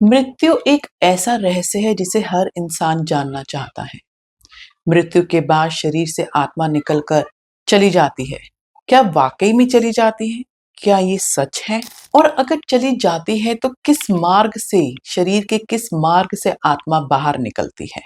मृत्यु एक ऐसा रहस्य है जिसे हर इंसान जानना चाहता है। मृत्यु के बाद शरीर से आत्मा निकलकर चली जाती है। क्या वाकई में चली जाती है? क्या ये सच है? और अगर चली जाती है तो किस मार्ग से, शरीर के किस मार्ग से आत्मा बाहर निकलती है?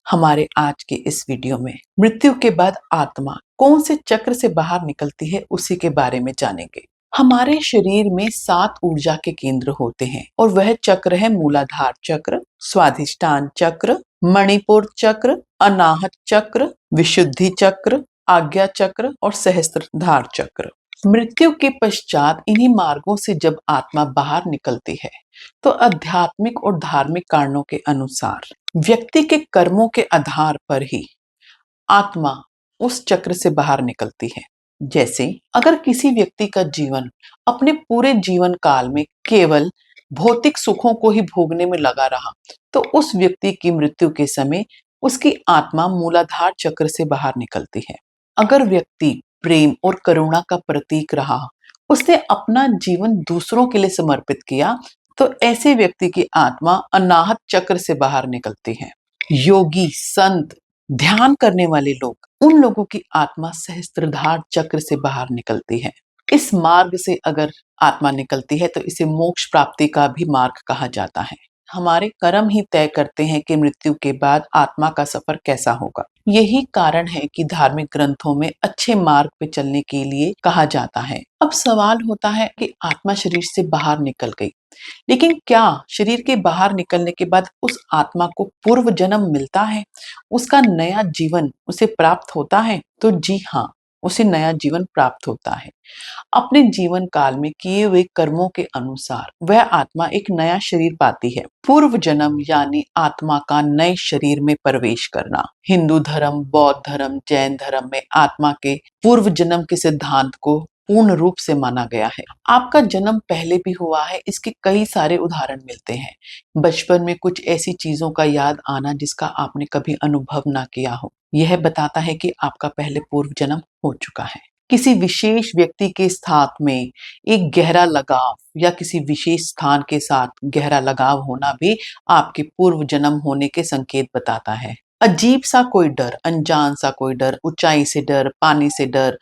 हमारे आज के इस वीडियो में मृत्यु के बाद आत्मा कौन से चक्र से बाहर निकलती है, उसी के बारे में जानेंगे। हमारे शरीर में 7 ऊर्जा के केंद्र होते हैं और वह चक्र है मूलाधार चक्र, स्वाधिष्ठान चक्र, मणिपुर चक्र, अनाहत चक्र, विशुद्धि चक्र, आज्ञा चक्र और सहस्त्रधार चक्र। मृत्यु के पश्चात इन्हीं मार्गों से जब आत्मा बाहर निकलती है तो आध्यात्मिक और धार्मिक कारणों के अनुसार व्यक्ति के कर्मों के आधार पर ही आत्मा उस चक्र से बाहर निकलती है। जैसे अगर किसी व्यक्ति का जीवन अपने पूरे जीवन काल में केवल भौतिक सुखों को ही भोगने में लगा रहा तो उस व्यक्ति की मृत्यु के समय उसकी आत्मा मूलाधार चक्र से बाहर निकलती है। अगर व्यक्ति प्रेम और करुणा का प्रतीक रहा, उसने अपना जीवन दूसरों के लिए समर्पित किया, तो ऐसे व्यक्ति की आत्मा अनाहत चक्र से बाहर निकलती है। योगी, संत, ध्यान करने वाले लोग, उन लोगों की आत्मा सहस्त्रधार चक्र से बाहर निकलती है। इस मार्ग से अगर आत्मा निकलती है तो इसे मोक्ष प्राप्ति का भी मार्ग कहा जाता है। हमारे कर्म ही तय करते हैं कि मृत्यु के बाद आत्मा का सफर कैसा होगा। यही कारण है कि धार्मिक ग्रंथों में अच्छे मार्ग पे चलने के लिए कहा जाता है। अब सवाल होता है कि आत्मा शरीर से बाहर निकल गई, लेकिन क्या शरीर के बाहर निकलने के बाद उस आत्मा को पूर्व जन्म मिलता है, उसका नया जीवन उसे प्राप्त होता है? तो जी हाँ, उसे नया जीवन प्राप्त होता है। अपने जीवन काल में किए हुए कर्मों के अनुसार वह आत्मा एक नया शरीर पाती है। पूर्व जन्म यानी आत्मा का नए शरीर में प्रवेश करना। हिंदू धर्म, बौद्ध धर्म, जैन धर्म में आत्मा के पूर्व जन्म के सिद्धांत को पूर्ण रूप से माना गया है। आपका जन्म पहले भी हुआ है, इसके कई सारे उदाहरण मिलते हैं। बचपन में कुछ ऐसी चीजों का याद आना जिसका आपने कभी अनुभव ना किया हो, यह बताता है कि आपका पहले पूर्व जन्म हो चुका है। किसी विशेष व्यक्ति के साथ में एक गहरा लगाव या किसी विशेष स्थान के साथ गहरा लगाव होना भी आपके पूर्व जन्म होने के संकेत बताता है। अजीब सा कोई डर, अनजान सा कोई डर, ऊंचाई से डर, पानी से डर,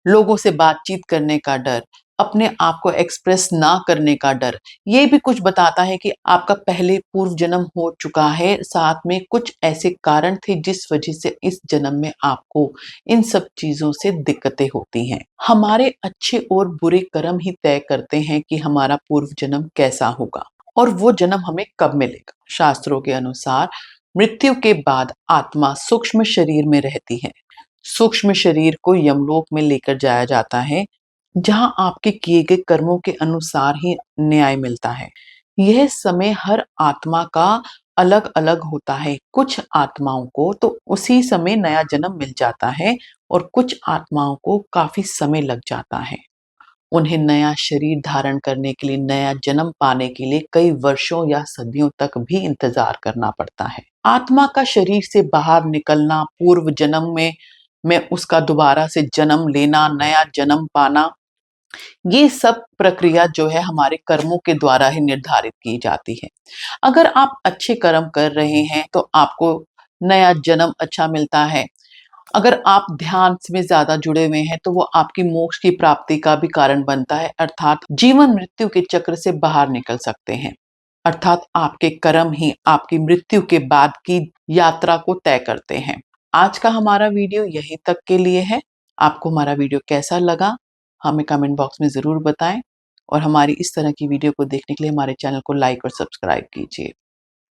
लोगों से बातचीत करने का डर, अपने आप को एक्सप्रेस ना करने का डर, ये भी कुछ बताता है कि आपका पहले पूर्व जन्म हो चुका है। साथ में कुछ ऐसे कारण थे जिस वजह से इस जन्म में आपको इन सब चीजों से दिक्कतें होती हैं। हमारे अच्छे और बुरे कर्म ही तय करते हैं कि हमारा पूर्व जन्म कैसा होगा और वो जन्म हमें कब मिलेगा। शास्त्रों के अनुसार मृत्यु के बाद आत्मा सूक्ष्म शरीर में रहती है। सूक्ष्म शरीर को यमलोक में लेकर जाया जाता है, जहां आपके किए गए कर्मों के अनुसार ही न्याय मिलता है। यह समय हर आत्मा का अलग अलग होता है। कुछ आत्माओं को तो उसी समय नया जन्म मिल जाता है और कुछ आत्माओं को काफी समय लग जाता है। उन्हें नया शरीर धारण करने के लिए, नया जन्म पाने के लिए कई वर्षों या सदियों तक भी इंतजार करना पड़ता है। आत्मा का शरीर से बाहर निकलना, पूर्व जन्म में उसका दोबारा से जन्म लेना, नया जन्म पाना, ये सब प्रक्रिया जो है हमारे कर्मों के द्वारा ही निर्धारित की जाती है। अगर आप अच्छे कर्म कर रहे हैं तो आपको नया जन्म अच्छा मिलता है। अगर आप ध्यान में ज्यादा जुड़े हुए हैं तो वो आपकी मोक्ष की प्राप्ति का भी कारण बनता है, अर्थात जीवन मृत्यु के चक्र से बाहर निकल सकते हैं। अर्थात आपके कर्म ही आपकी मृत्यु के बाद की यात्रा को तय करते हैं। आज का हमारा वीडियो यहीं तक के लिए है। आपको हमारा वीडियो कैसा लगा हमें कमेंट बॉक्स में जरूर बताएं और हमारी इस तरह की वीडियो को देखने के लिए हमारे चैनल को लाइक और सब्सक्राइब कीजिए।